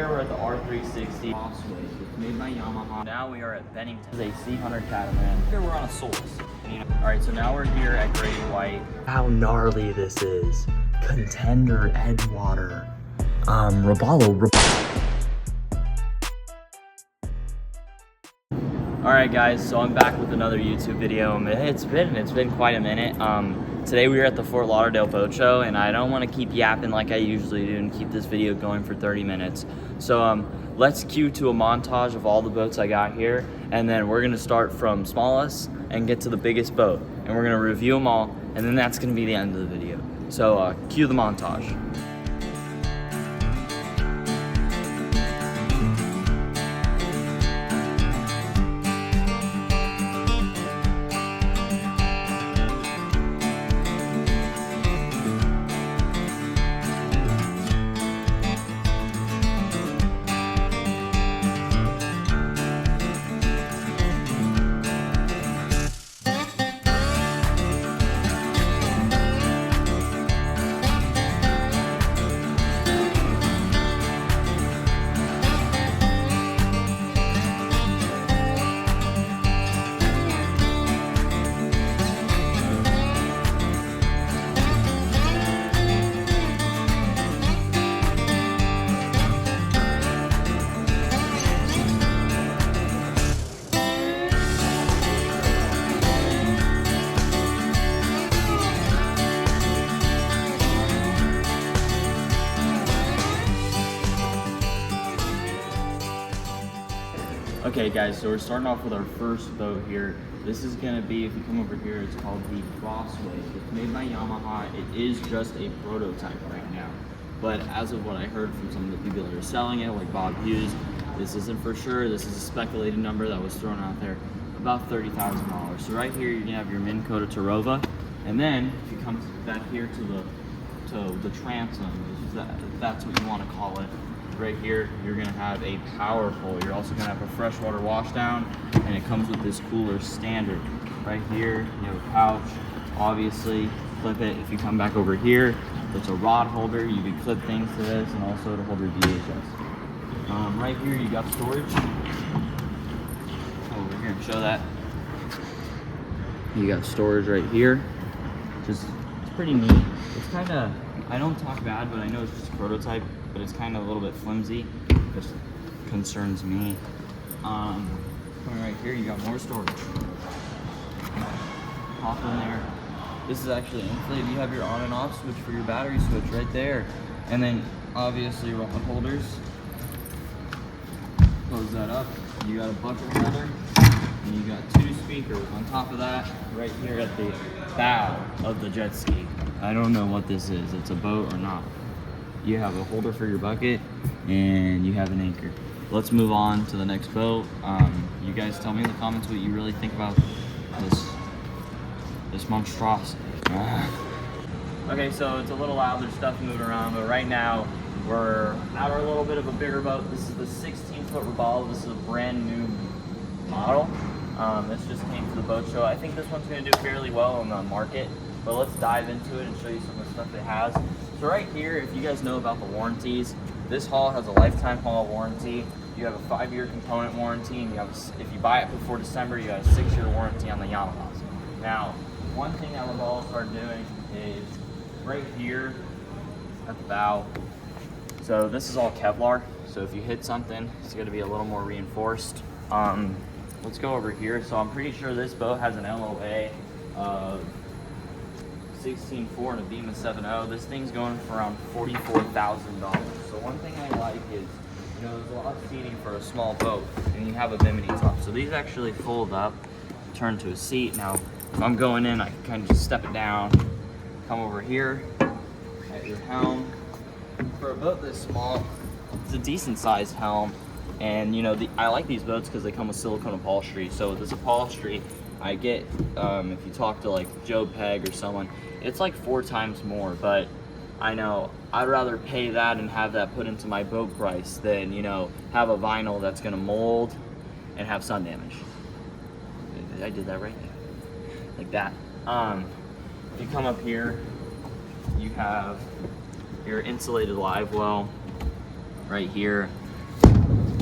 Here we're at the R360 Boss Wave. It's made by Yamaha. Now we are at Bennington. This is a C100 catamaran. Here we're on a Source. Alright, so now we're here at Grady White. How gnarly this is. Contender Edgewater. Robalo. Alright guys, so I'm back with another YouTube video. It's been quite a minute. Today we were at the Fort Lauderdale Boat Show, and I don't want to keep yapping like I usually do and keep this video going for 30 minutes. So let's cue to a montage of all the boats I got here, and then we're going to start from smallest and get to the biggest boat. And we're going to review them all, and then that's going to be the end of the video. So cue the montage. Okay guys, so we're starting off with our first boat here. This is gonna be, if you come over here, it's called the Boss Wave. It's made by Yamaha. It is just a prototype right now. But as of what I heard from some of the people that are selling it, like Bob Hughes, this isn't for sure. This is a speculated number that was thrown out there, about $30,000. So right here, you're gonna have your Minn Kota Tarova. And then, if you come back here to the transom, that's what you wanna call it. Right here, you're gonna have a power pole. You're also gonna have a freshwater washdown, and it comes with this cooler standard. Right here, you have a pouch. Obviously, clip it. If you come back over here, it's a rod holder. You can clip things to this, and also to hold your VHS. Right here, you got storage. Over here and show that. You got storage right here. It's pretty neat. It's kind of, I don't talk bad, but I know it's just a prototype, but it's kind of a little bit flimsy, which concerns me. Coming right here, you got more storage. Hop in there. This is actually inflated. You have your on and off switch for your battery switch right there. And then obviously rod holders. Close that up. You got a bucket holder, and you got 2 speakers on top of that, right here at the bow of the jet ski. I don't know what this is. It's a boat or not. You have a holder for your bucket, and you have an anchor. Let's move on to the next boat. You guys tell me in the comments what you really think about this monstrosity. Okay, so it's a little loud, there's stuff moving around, but right now we're at our little bit of a bigger boat. This is the 16-foot Robalo. This is a brand new model. This just came to the boat show. I think this one's gonna do fairly well on the market, but let's dive into it and show you some of the stuff it has. So right here, if you guys know about the warranties, this hull has a lifetime hull warranty. You have a 5-year component warranty, and you have if you buy it before December, you have a 6-year warranty on the Yamahas. Now, one thing that Robalo started doing is right here at the bow. So this is all Kevlar. So if you hit something, it's going to be a little more reinforced. Let's go over here. So I'm pretty sure this boat has an LOA of 16.4 and a beam of 7.0. This thing's going for around $44,000. So one thing I like is, you know, there's a lot of seating for a small boat, and you have a bimini top. So these actually fold up, turn to a seat. Now, if I'm going in, I can kind of just step it down, come over here at your helm. For a boat this small, it's a decent sized helm. And you know, I like these boats because they come with silicone upholstery. So this upholstery, I get, if you talk to like Joe Peg or someone, it's like 4 times more, but I know I'd rather pay that and have that put into my boat price than, you know, have a vinyl that's gonna mold and have sun damage. I did that right, like that. If you come up here, you have your insulated live well right here.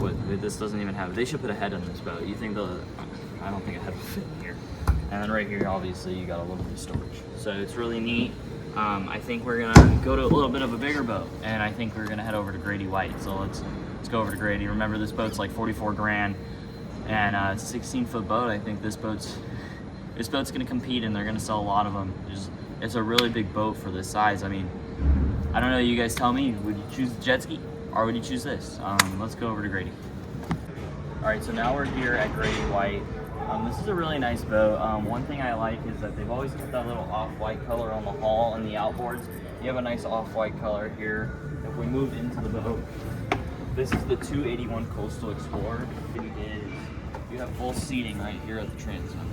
what this doesn't even have. They should put a head on this boat. You think I don't think a head will fit in here. And then right here, obviously, you got a little bit of storage. So it's really neat. I think we're gonna go to a little bit of a bigger boat, and I think we're gonna head over to Grady White. So let's go over to Grady. Remember, this boat's like 44 grand, and it's a 16-foot boat. I think this boat's gonna compete, and they're gonna sell a lot of them. It's a really big boat for this size. I mean, I don't know. You guys tell me. Would you choose the jet ski, or would you choose this? Let's go over to Grady. All right, so now we're here at Grady White. This is a really nice boat. One thing I like is that they've always got that little off-white color on the hull and the outboards. You have a nice off-white color here. If we move into the boat, this is the 281 Coastal Explorer. What you did is you have full seating right here at the transom.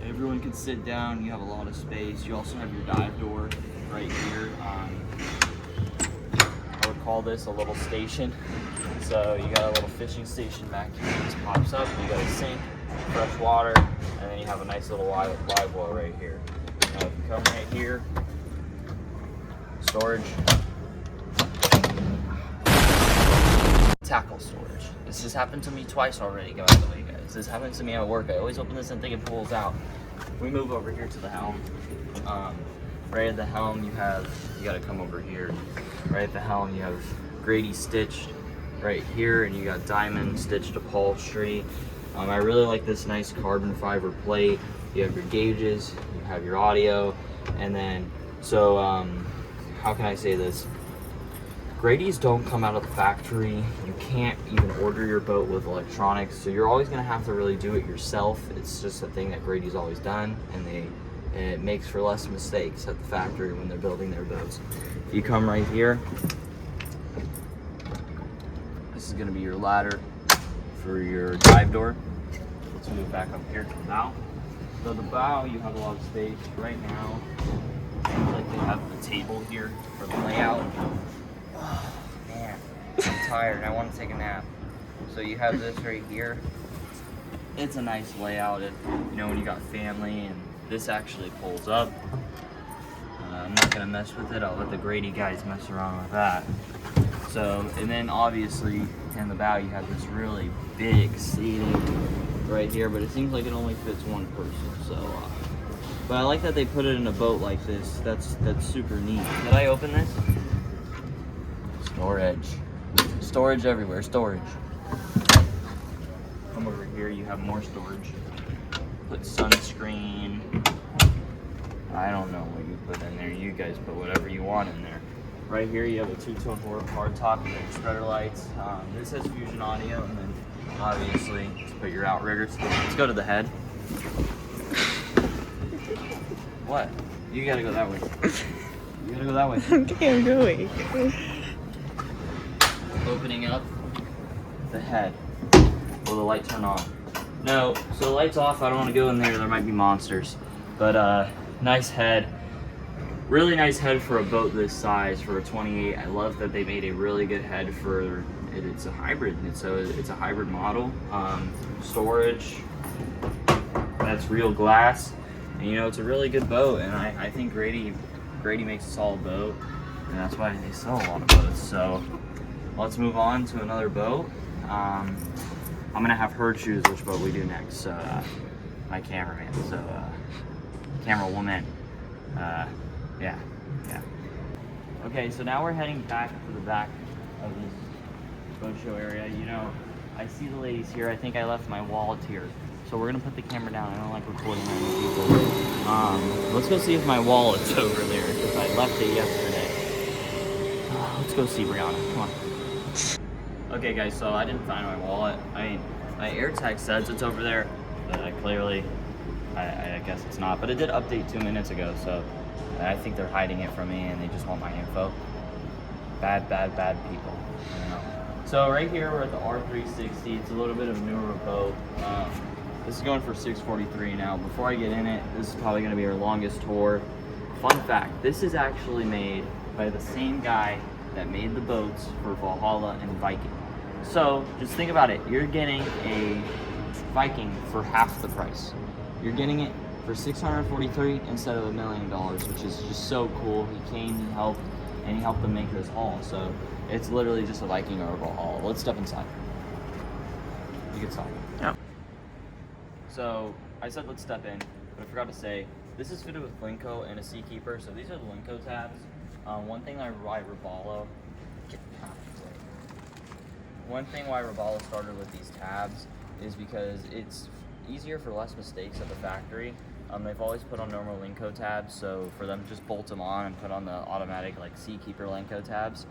Everyone can sit down. You have a lot of space. You also have your dive door right here. I would call this a little station. So you got a little fishing station back here. It just pops up. You got a sink, fresh water, and then you have a nice little live well right here. Now if you come right here, storage, tackle storage. This has happened to me twice already, by the way, guys. This happens to me at work. I always open this and think it pulls out. We move over here to the helm. Right at the helm, you gotta come over here. Right at the helm, you have Grady stitched right here, and you got diamond stitched upholstery. I really like this nice carbon fiber plate. You have your gauges, you have your audio, and then, so how can I say this? Grady's don't come out of the factory. You can't even order your boat with electronics, so you're always gonna have to really do it yourself. It's just a thing that Grady's always done, and it makes for less mistakes at the factory when they're building their boats. If you come right here, this is gonna be your ladder for your dive door. Let's move back up here to the bow. So the bow, you have a lot of space. Right now, it seems like they have a table here for the layout. Oh, man, I'm tired. I want to take a nap. So you have this right here. It's a nice layout. When you got family, and this actually pulls up. I'm not gonna mess with it. I'll let the Grady guys mess around with that. So, and then obviously in the bow you have this really big seating right here, but it seems like it only fits one person. So, but I like that they put it in a boat like this. That's super neat. Did I open this? Storage everywhere. Storage. Come over here. You have more storage. Put sunscreen. I don't know what you put in there. You guys put whatever you want in there. Right here you have a two-tone hard top and then spreader lights. This has fusion audio, and then obviously just put your outriggers. Let's go to the head. What? You gotta go that way. You gotta go that way. Okay, I'm going. Opening up the head. Will the light turn on? No. So the light's off. I don't want to go in there. There might be monsters. But nice head. Really nice head for a boat this size, for a 28. I love that they made a really good head for it. It's a hybrid. It's a hybrid model. Storage. That's real glass. And, it's a really good boat. And I think Grady makes a solid boat, and that's why they sell a lot of boats. So let's move on to another boat. I'm gonna have her choose which boat we do next. So my cameraman. So camera woman. Yeah. Okay, so now we're heading back to the back of this boat show area. I see the ladies here. I think I left my wallet here. So we're gonna put the camera down. I don't like recording other people. Let's go see if my wallet's over there, because I left it yesterday. Let's go see Brianna, come on. Okay guys, so I didn't find my wallet. My AirTag says it's over there, but I guess it's not. But it did update 2 minutes ago, so I think they're hiding it from me and they just want my info. Bad people. So right here we're at the R360. It's a little bit of a newer boat. This is going for $643 now. Before I get in it, this is probably going to be our longest tour. Fun fact, this is actually made by the same guy that made the boats for Valhalla and Viking. So just think about it. You're getting a Viking for half the price. You're getting it for $643 instead of $1 million, which is just so cool. He came, he helped them make this hull. So it's literally just a Viking or a Valhalla. Let's step inside. You can stop. Yep. So I said let's step in, but I forgot to say this is fitted with Linko and a Seakeeper. So these are the Linko tabs. One thing why Robalo started with these tabs is because it's easier for less mistakes at the factory. They've always put on normal Linko tabs, so for them to just bolt them on and put on the automatic like Seakeeper Linko tabs,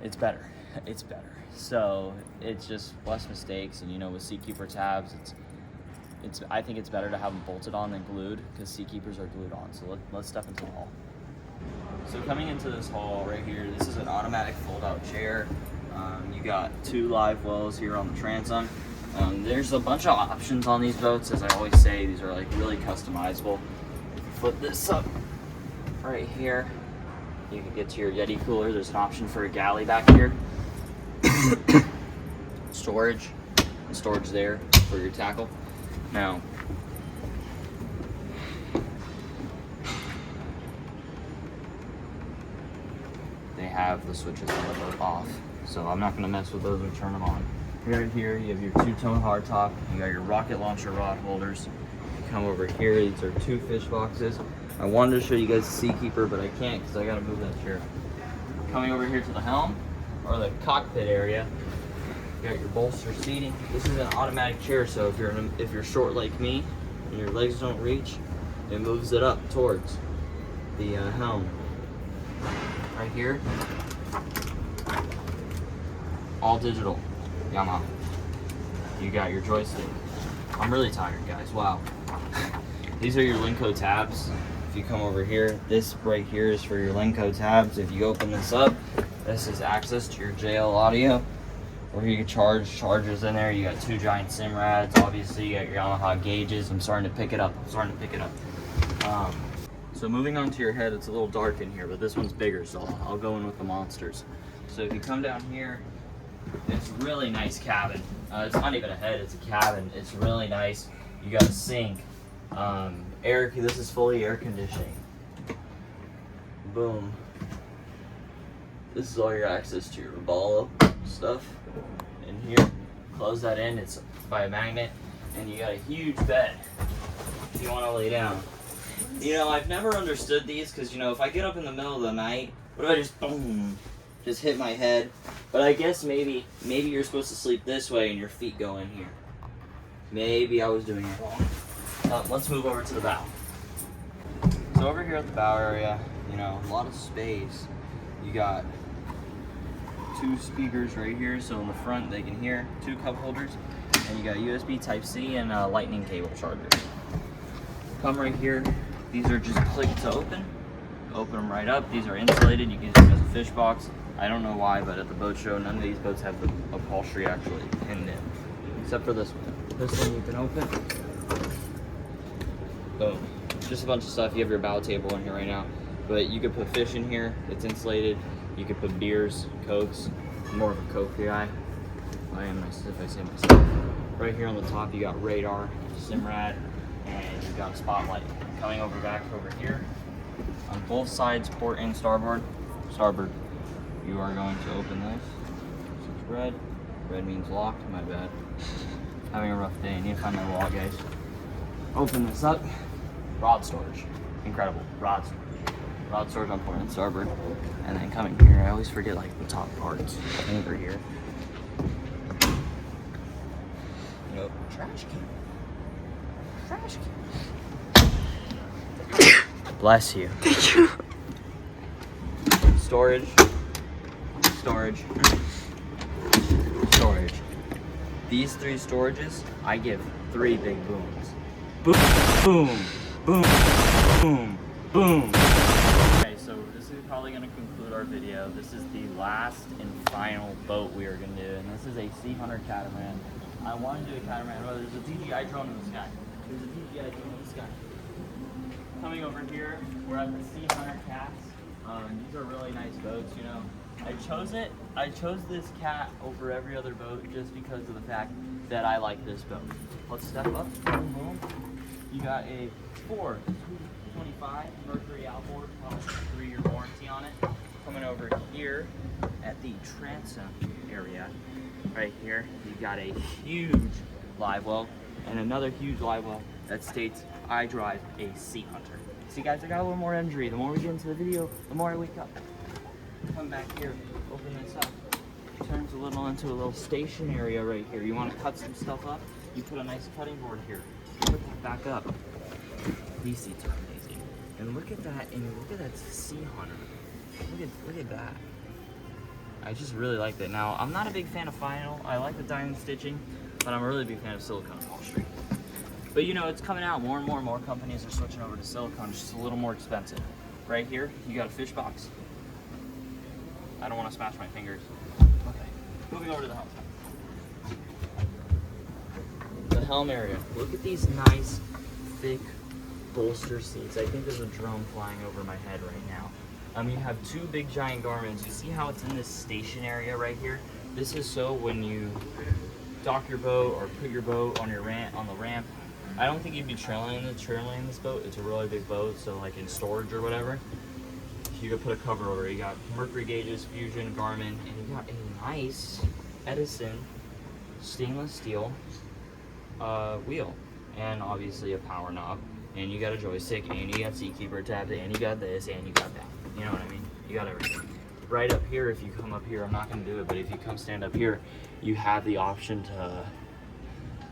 it's better. It's better. So it's just less mistakes, and you know, with Seakeeper tabs, I think it's better to have them bolted on than glued, because Seakeepers are glued on. So let's step into the hall. So coming into this hall right here, this is an automatic fold-out chair. You got 2 live wells here on the transom. There's a bunch of options on these boats. As I always say, these are like really customizable. If you flip this up right here, you can get to your Yeti cooler. There's an option for a galley back here. Storage there for your tackle. Now, they have the switches on the boat off, so I'm not going to mess with those or turn them on. Right here, you have your 2-tone hardtop. You got your rocket launcher rod holders. You come over here, these are 2 fish boxes. I wanted to show you guys the Seakeeper, but I can't because I got to move that chair. Coming over here to the helm, or the cockpit area, you got your bolster seating. This is an automatic chair, so if you're short like me and your legs don't reach, it moves it up towards the helm. Right here, all digital Yamaha. You got your joystick. I'm really tired, guys. Wow. These are your Linko tabs. If you come over here, this right here is for your Linko tabs. If you open this up, this is access to your JL audio, where you can charge chargers in there. You got 2 giant SIM rads. Obviously, you got your Yamaha gauges. I'm starting to pick it up. So moving on to your head, it's a little dark in here, but this one's bigger, so I'll go in with the monsters. So if you come down here, it's a really nice cabin. It's not even a head, it's a cabin. It's really nice. You got a sink. This is fully air conditioning. Boom. This is all your access to your Robalo stuff in here. Close that in, it's by a magnet, and you got a huge bed if you want to lay down. You know, I've never understood these because, you know, if I get up in the middle of the night, what if I just boom, just hit my head? But I guess maybe you're supposed to sleep this way and your feet go in here. Maybe I was doing it wrong. Let's move over to the bow. So over here at the bow area, you know, a lot of space. You got 2 speakers right here, so in the front they can hear, 2 cup holders, and you got USB Type-C and a lightning cable charger. Come right here, these are just click to open them right up. These are insulated, you can use them as a fish box. I don't know why, but at the boat show, none of these boats have the upholstery actually pinned in, except for this one. This one you can open. Boom. Just a bunch of stuff. You have your bow table in here right now, but you could put fish in here. It's insulated. You could put beers, Cokes. I'm more of a Coke guy. I am, if I say myself. Right here on the top, you got radar, SIMRAD, and you got a spotlight. Coming back over here, on both sides, port and starboard, you are going to open this. It's red. Red means locked. My bad. Having a rough day. I need to find my wallet, guys. Open this up. Rod storage. Incredible. Rod storage. Rod storage on port and starboard. And then coming here, I always forget like the top parts. Over here. Nope. Trash can. Trash can. Bless you. Thank you. Storage. These 3 storages, I give 3 big booms. Boom, boom, boom, boom, boom. Okay, so this is probably going to conclude our video. This is the last and final boat we are going to do, and this is a Sea Hunter catamaran. I want to do a catamaran. Oh, there's a DJI drone in the sky. There's a DJI drone in the sky. Coming over here, we're at the Sea Hunter cats. These are really nice boats, you know. I chose this cat over every other boat just because of the fact that I like this boat. Let's step up. Boom, boom. You got a 425 Mercury outboard, 3-year warranty on it. Coming over here at the transom area, Right here, you got a huge live well and another huge live well that states, I drive a Sea Hunter. See guys, I got a little more imagery. The more we get into the video, the more I wake up. Come back here, open this up. Turns a little into a little station area right here. You want to cut some stuff up? You put a nice cutting board here. Put that back up. These seats are amazing. And look at that, and look at that Sea Hunter. Look at that. I just really like that. Now, I'm not a big fan of vinyl. I like the diamond stitching, but I'm a really big fan of silicone upholstery. But you know, it's coming out. More and more companies are switching over to silicone. It's just a little more expensive. Right here, you got a fish box. I don't want to smash my fingers. Okay, moving over to the helm. The helm area. Look at these nice, thick bolster seats. I think there's a drone flying over my head right now. You have two big giant Garmins. You see how it's in this station area right here? This is so when you dock your boat or put your boat on your on the ramp. I don't think you'd be trailing this boat. It's a really big boat, so like in storage or whatever, you could put a cover over it. You got mercury gauges, Fusion, Garmin, and you got a nice Edison stainless steel wheel, and obviously a power knob, and you got a joystick, and you got Seakeeper tabs, and you got this, and you got that. You know what I mean? You got everything. Right up here, if you come up here, I'm not going to do it, but if you come stand up here, you have the option to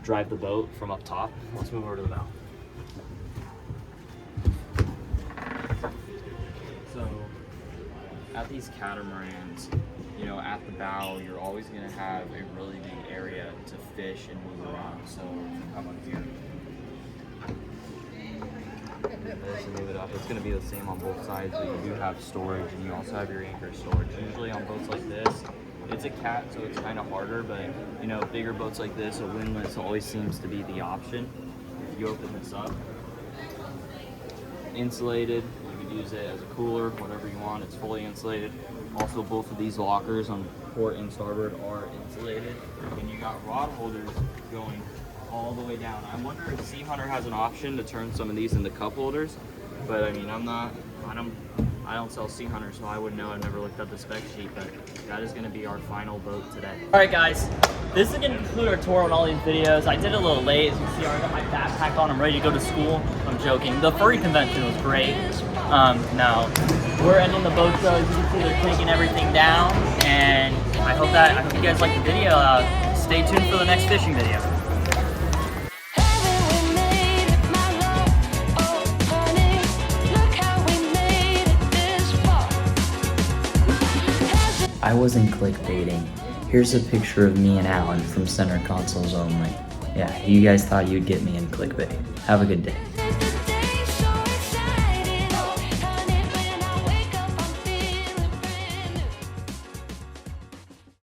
drive the boat from up top. Let's move over to the bow. So, at these catamarans, you know, at the bow, you're always going to have a really big area to fish and move around. So, if you come up here, this and move it up. It's going to be the same on both sides, but you do have storage, and you also have your anchor storage. Usually on boats like this, it's a cat, so it's kind of harder, but you know, bigger boats like this, a windlass always seems to be the option. If you open this up, insulated, you could use it as a cooler, whatever you want. It's fully insulated. Also, both of these lockers on port and starboard are insulated, and you got rod holders going all the way down. I wonder if Sea Hunter has an option to turn some of these into cup holders, but I mean, I don't sell Sea Hunter, so I wouldn't know. I've never looked at the spec sheet, but that is going to be our final boat today. All right, guys, this is going to conclude our tour on all these videos. I did it a little late. As you can see, I got my backpack on. I'm ready to go to school. I'm joking. The furry convention was great. Now we're ending the boat show. As you can see, they're taking everything down, and I hope you guys like the video. Stay tuned for the next fishing video. I wasn't clickbaiting. Here's a picture of me and Alan from Center Consoles Only. Yeah, you guys thought you'd get me in clickbait. Have a good day.